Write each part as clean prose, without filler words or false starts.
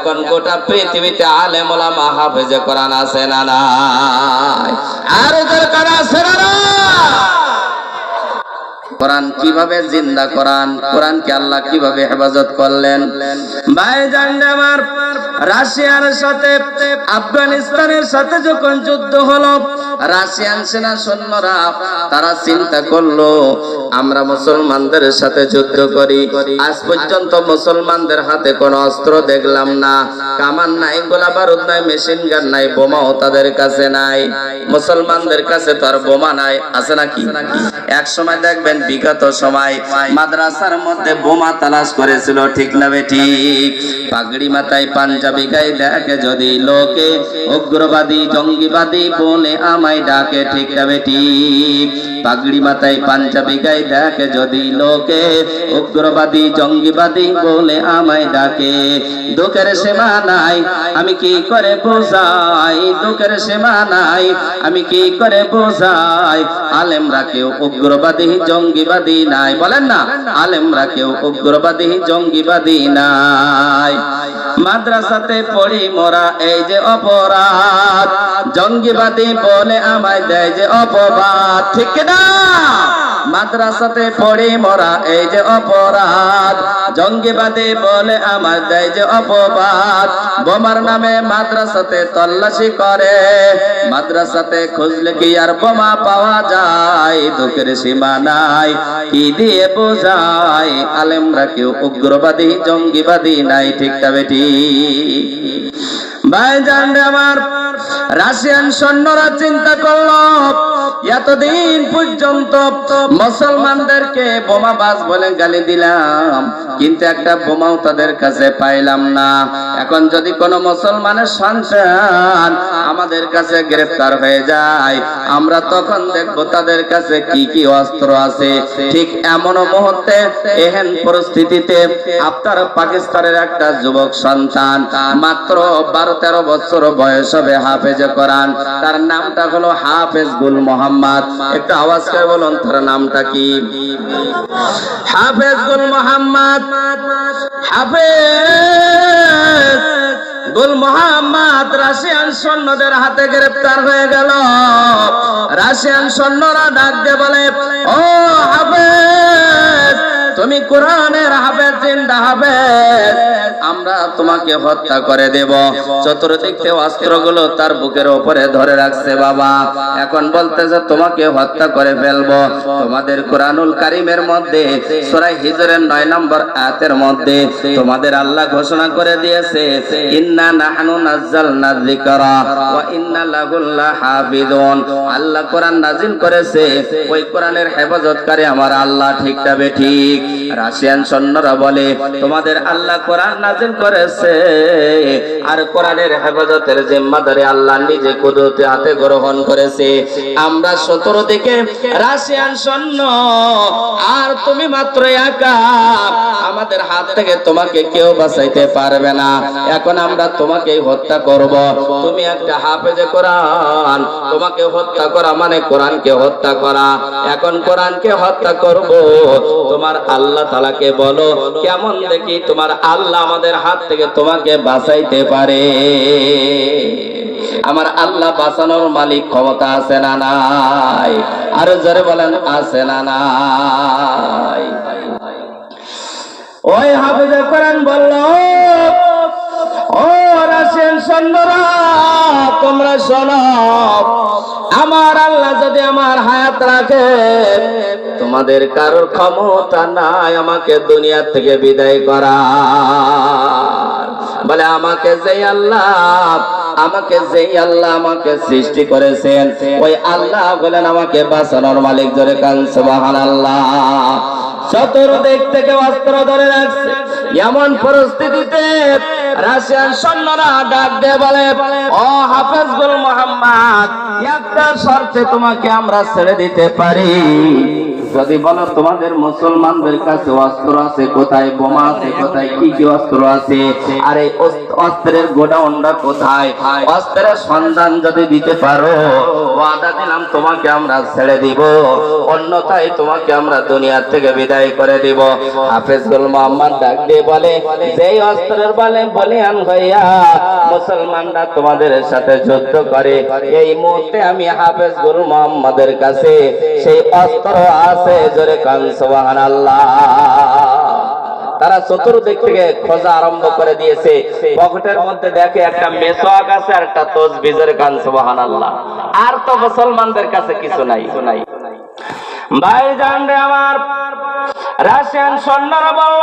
এখন গোটা পৃথিবীতে আলেম ওলামা হাফেজে কোরআন আছে না নাই? আর দরকার আছে না নাই? কোরআন কিভাবে জিন্দা, কোরআনকে আল্লাহ কিভাবে হেফাজত করলেন? ভাইজান আমার, রাশিয়ার সাথে আফগানিস্তানের সাথে যখন যুদ্ধ হলো, রাশিয়ান সেনা সৈন্যরা তারা চিন্তা করলো আমরা মুসলমানদের সাথে যুদ্ধ করি। আজ পর্যন্ত মুসলমানদের হাতে কোনো অস্ত্র দেখলাম না, কামান নাই, গোলা বারুদ নাই, মেশিন গান নাই, বোমাও তাদের কাছে নাই। মুসলমানদের কাছে তো আর বোমা নাই, আছে নাকি? এক সময় দেখবেন বিগত সময় মাদ্রাসার মধ্যে বোমা তালাশ করেছিল, ঠিক না বেঠিক? পাগড়ি মাথায় পাঞ্জাবি গায়ে দেখে যদি লোকে উগ্রবাদী জঙ্গিবাদী বলে আমায় ডাকে, ঠিক না বেঠিক? পাগড়ি মাথায় পাঞ্জাবি গায়ে দেখে যদি লোকে উগ্রবাদী জঙ্গিবাদী বলে আমায় ডাকে। দুঃখের সীমা নাই, আমি কি করে বোঝাই, দুঃখের সীমা নাই, আমি কি করে বোঝাই। আলেমরা কেউ উগ্রবাদী জঙ্গিবাদী নাই, বলেন না, আলেমরা কেউ উগ্রবাদী জঙ্গিবাদী নাই। মাদ্রাসাতে পড়ি মোরা এই যে অপরাধ, জঙ্গিবাদী বলে আমায় দেয় যে অপবাদ, ঠিক না? মাদ্রাসাতে পড়ি মোরা এই যে অপরাধ, জঙ্গিবাদী বলে আমায় দেয় যে অপবাদ। বোমার নামে মাদ্রাসাতে তল্লাশি করে, মাদ্রাসাতে খুঁজলে কি আর বোমা পাওয়া যায়? দুঃখের সীমা নাই, কি দিয়ে বোঝাই। আলেমরা কেউ উগ্রবাদী জঙ্গিবাদী নাই, ঠিক না বেটি? ভাইজান আমার, রাশিয়ান সৈন্যরা চিন্তা করলো এতদিন পর্যন্ত মুসলমানদেরকে বোমাবাজ বলে গালি দিলাম, কিন্তু একটা বোমাও তাদের কাছে পাইলাম না। এখন যদি কোনো মুসলমানের সন্তান আমাদের কাছে গ্রেফতার হয়ে যায়, আমরা তখন দেখবো তাদের কাছে কি কি অস্ত্র আছে। ঠিক এমন মুহূর্তে, এহেন পরিস্থিতিতে আপনার পাকিস্তানের একটা যুবক সন্তান মাত্র 12-13 বছর বয়স হবে, হাফেজে কোরআন, তার নামটা হলো হাফেজ গুল মোহাম্মদ। একটু আওয়াজ করে বলুন তার নামটা কি? হাফেজ গুল মোহাম্মদ। হাফেজ গুল মোহাম্মদ রাশিয়ান সৈন্যদের হাতে গ্রেফতার হয়ে গেল। রাশিয়ান সৈন্যরা ডাক দিয়ে বলে, ও হাফেজ, তুমি কোরআনের হাফেজ, জিন্দা হাফেজ, আমরা তোমাকে হত্যা করে দেব। চতুর্দিক থেকে অস্ত্রগুলো তার বুকের উপরে ধরে রাখছে বাবা। এখন বলতেছে তোমাকে হত্যা করে ফেলবো। তোমাদের কোরআনুল কারীমের মধ্যে সূরা হিজরের 9 নম্বর আয়াতের মধ্যে তোমাদের আল্লাহ ঘোষণা করে দিয়েছে, ইন্না নাহনু নাযালনা যিকরা ওয়া ইন্না লাহু লাহাফিজুন। আল্লাহ কোরআন নাজিল করেছে, ওই কোরআনের হেফাজতকারী আমার আল্লাহ, ঠিক না বেঠিক? রাশিয়ান সৈন্যরা বলে তোমাদের আল্লাহ কোরআন নাজিল করেছে, আর কোরআনের হেফাজতের জিম্মাদারি আল্লাহ নিজে কুদরতে হাতে গ্রহণ করেছে। আমরা 17 দিকে রাশিয়ান সৈন্য, আর তুমি মাত্র একা, আমাদের হাত থেকে তোমাকে কেউ বাঁচাইতে পারবে না। এখন আমরা তোমাকে হত্যা করব। তুমি একটা হাফেজে কোরআন, তোমাকে হত্যা করা মানে কোরআনকে হত্যা করা। এখন কোরআনকে হত্যা করব, তোমার আল্লাহ তাআলাকে বলো কেমন দেখি তোমার আল্লাহ আমাদের হাত থেকে তোমাকে বাঁচাইতে পারে। আমার আল্লাহ বাঁচানোর মালিক, ক্ষমতা আছে না নাই? আর জোরে বলেন, আছে না নাই? ওই হাফেজে কোরআন বলল, ও রাশিয়ান সৈন্যরা, তোমরা শোনো, আমার আল্লাহ যদি আমার হায়াত রাখে, তোমাদের কারোর ক্ষমতা নাই আমাকে দুনিয়া থেকে বিদায় করা। বলে আমাকে যেই আল্লাহ আমাকে সৃষ্টি করেছেন, ওই আল্লাহ বলেন আমাকে বাঁচানোর মালিক। জোরে কান সুবহানাল্লাহ। চতুর্দিক থেকে অস্ত্র ধরে রাখছে। এমন পরিস্থিতিতে রাশিয়ান সৈন্যরা ডাক দিয়ে বলে, ও হাফেজ গুল মোহাম্মদ, একটা শর্তে তোমাকে আমরা ছেড়ে দিতে পারি। যদি বলো তোমাদের মুসলমানদের কাছে অস্ত্র আছে কোথায়, বোমা আছে কোথায়, কি কি অস্ত্র আছে, আর এই অস্ত্রের গোডাউনটা কোথায়, অস্ত্রের সন্ধান যদি দিতে পারো ওয়াদা দিলাম তোমাকে আমরা ছেড়ে দিব, অন্যথায় তোমাকে আমরা দুনিয়া থেকে বিদায় করে দিব। হাফেজুল মোহাম্মদ ডাক দিয়ে বলে, যেই অস্ত্রের বলে বলিয়ান হইয়া মুসলমানরা তোমাদের সাথে যুদ্ধ করে, এই মুহূর্তে আমি হাফেজুল মোহাম্মদের কাছে সেই অস্ত্র আছে। জোরে কান সুবহানাল্লাহ। তারা চতুর্দিক থেকে খোঁজা আরম্ভ করে দিয়েছে, পকেটের মধ্যে দেখে একটা মেসওয়াক আছে আর একটা তাসবিহ। জোরে কান সুবহানাল্লাহ। আর তো মুসলমানদের কাছে কিছু নাই। ভাইজান রে আমার, রাশিয়ান সৈন্যরা বলল,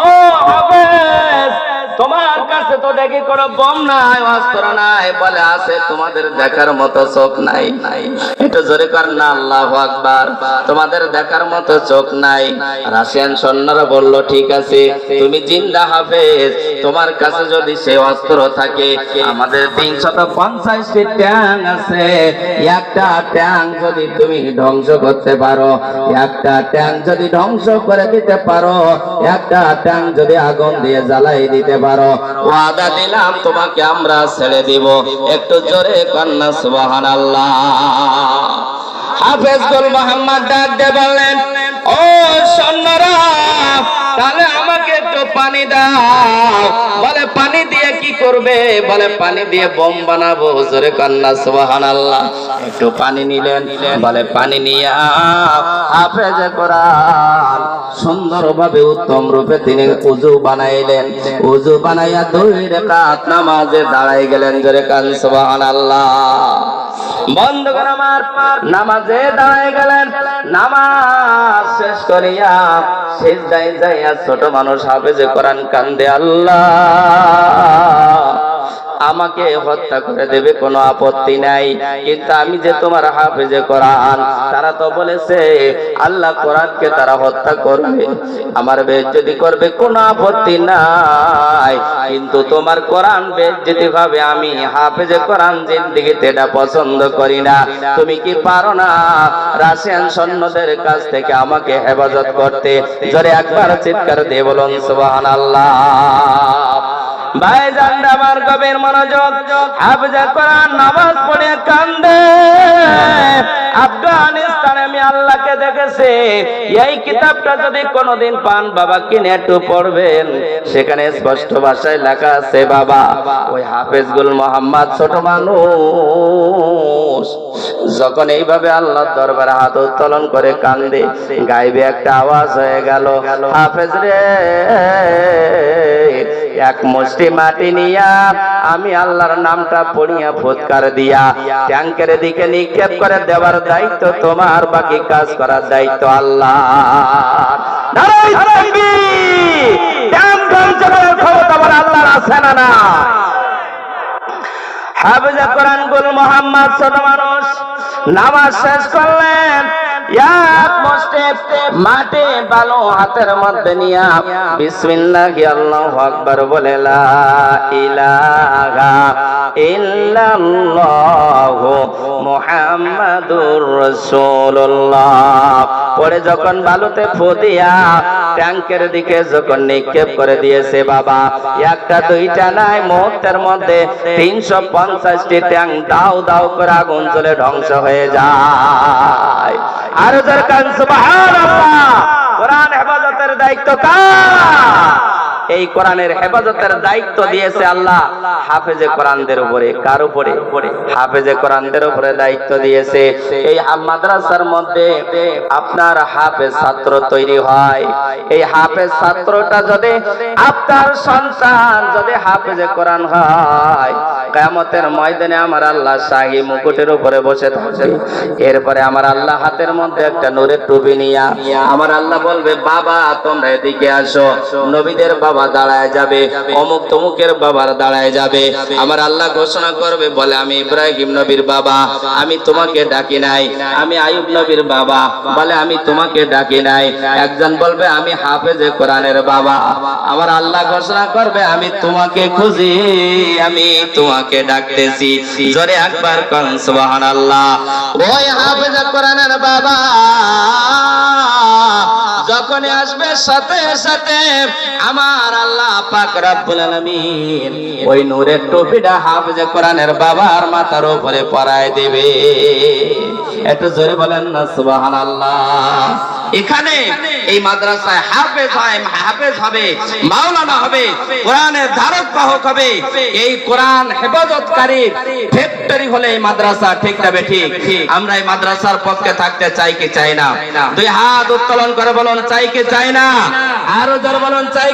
ও হাফেজ, তোমার কাছে তো দেখি কোনো বোম নাই, অস্ত্র নাই। বলে আছে, তোমাদের দেখার মতো চোখ নাই। একটু জোরে কর না আল্লাহু আকবার। তোমাদের দেখার মতো চোখ নাই। রাশিয়ান সৈন্যরা বলল, ঠিক আছে, তুমি জিন্দা হাফেজ, তোমার কাছে যদি সেই অস্ত্র থাকে, আমাদের 350টি ট্যাঙ্ক আছে, একটা ট্যাঙ্ক যদি তুমি ধ্বংস করতে পারো, একটা ট্যাঙ্ক যদি ধ্বংস করে দিতে পারো, একটা ট্যাঙ্ক যদি আগুন দিয়ে জ্বালাই দিতে পারো, ওয়াদা দিলাম তোমাকে আমরা ছেড়ে দিব। একটু জোরে কান্না সুবহানাল্লাহ। হাফেজুল মোহাম্মদ ডাক দিয়ে বললেন, ও সৈন্যরা, তাহলে আমাকে একটু পানি দাও। বলে, পানি দিয়ে কি করবে? বলে, পানি দিয়ে বোম বানাবো। জোরে কান্না সুবহানাল্লাহ। একটু পানি নিলেন। বলে, পানি নিয়ে হাফেজে কোরআন সুন্দরভাবে উত্তম রূপে তিনি উযু বানাইলেন। উযু বানাইয়া 2 রাকাত নামাজে দাঁড়াই গেলেন। জোরে কান সুবহানাল্লাহ। বন্ধুগণ আমার, নামাজে দাঁড়াই গেলেন। নামাজ শেষ করিয়া সিজদায় যাইয়া ছোট মানুষ হাফেজে কোরআন কান্দে, আল্লাহ আমাকে হত্যা করে দেবে, কোনো আপত্তি নাই, কিন্তু আমি যে তোমার হাফেজে কোরআন, তারা তো বলেছে আল্লাহ কোরআনকে তারা হত্যা করবে, আমার বেইজ্জতি করবে, কোনো আপত্তি নাই, কিন্তু তোমার কোরআন বেইজ্জতি ভাবে আমি হাফেজে কোরআন জিন্দেগিতে এটা পছন্দ করি না। তুমি কি পারো না রাশিয়ান সৈন্যদের কাছ থেকে আমাকে হেফাজত করতে? জোরে একবার চিৎকার দিয়ে বলুন সুবহানাল্লাহ। ভাইজান আমার গভীর মনোযোগ, হাফেজে কোরআন নামাজ পড়ে কান্দে। আফগানিস্তানে আমি আল্লাহকে দেখেছি। এই কিতাবটা যদি কোনোদিন পান বাবা, কিনে একটু পড়বেন। সেখানে স্পষ্ট ভাষায় লেখা আছে, বাবা ওই হাফেজুল মোহাম্মদ ছোট মানুষ যখন এইভাবে আল্লাহর দরবারে হাত উত্তোলন করে কান্দে, গাইবে একটা আওয়াজ হয়ে গেল, হাফেজ রে, এক মুষ্টি মাটি নিয়া আমি আল্লাহর নামটা পড়িয়া ফুৎকার দিয়া ট্যাঙ্কের দিকে নিক্ষেপ করে দেওয়ার দায়িত্ব তোমার, বাকি কাজ করার দায়িত্ব আল্লাহ। নারায়ে তাকবীর! ট্যাঙ্ক ধ্বংস করার ক্ষমতা আমার আল্লাহর আছে না না? হাফেজে কোরআন গুল মোহাম্মদ ছোট মানুষ নামাজ শেষ করলেন। এক মুষ্টি মাটি বালু হাতের মধ্যে নিয়া বিসমিল্লাহি আল্লাহু আকবার বলে, লা ইলাহা ইল্লাল্লাহু মুহাম্মাদুর রাসূলুল্লাহ পরে যখন বালুতে ফু দিয়া ট্যাঙ্কের দিকে যখন নিক্ষেপ করে দিয়েছে, বাবা একটা দুইটা নাই, মুহূর্তের মধ্যে 350টি ট্যাঙ্ক দাও দাও করে আগুন জ্বলে ধ্বংস হয়ে যায়। আর যার কান সুবহানাল্লাহ। কোরআন হেফাজতের দায়িত্ব কার? এই কোরআনের হেফাজতের দায়িত্ব দিয়েছে আল্লাহ হাফেজে কোরআনদের উপরে। কার উপরে? হাফেজে কোরআনদের উপরে দায়িত্ব দিয়েছে। এই মাদ্রাসার মধ্যে আপনার হাফেজ ছাত্র তৈরি হয়। এই হাফেজ ছাত্রটা যদি আপনার সন্তান যদি হাফেজে কোরআন হয়, কিয়ামতের ময়দানে আমার আল্লাহ শাহী মুকুটের উপরে বসে থাকবে। এরপরে আমার আল্লাহ হাতের মধ্যে একটা নূরের টুপি নিয়া আমার আল্লাহ বলবে, বাবা তোমরা এদিকে আসো। নবীদের বাবা দাঁড়ায় যাবে, অমুক তমুকের বাবার দাঁড়ায় যাবে। আমার আল্লাহ ঘোষণা করবে, বলে আমি ইব্রাহিম নবীর বাবা, আমি তোমাকে ডাকি নাই। আমি আইয়ুব নবীর বাবা, বলে আমি তোমাকে ডাকি নাই। একজন বলবে আমি হাফেজে কোরআনের বাবা, আমার আল্লাহ ঘোষণা করবে, আমি তোমাকে খুঁজি, আমি তোমাকে তোমাকে ডাকতেছি, জোরে একবার কোন সুবহানাল্লাহ। ওই হাফেজ কোরআনের বাবা যখন আসবে সাথে সাথে আমার আল্লাহ পাক রব্বুল আলামিন ওই নূরের টুপিটা হাফেজ কোরআনের বাবার মাথার উপরে পরায় দেবে। একটু জোরে বলেন না সুবহানাল্লাহ। এখানে এই মাদ্রাসায় হাফেজ হবে, মাওলানা হবে, কোরআনের ধারক বাহক হবে। এই কোরআন হেফাজতকারী ফ্যাক্টরি হলে এই মাদ্রাসা, ঠিক না বেঠিক? আমরা এই মাদ্রাসার পক্ষে থাকতে চাই কি চাই না? দুই হাত উত্তোলন করে বলুন চাই কি চাই না? আরো জোরে বলুন চাই।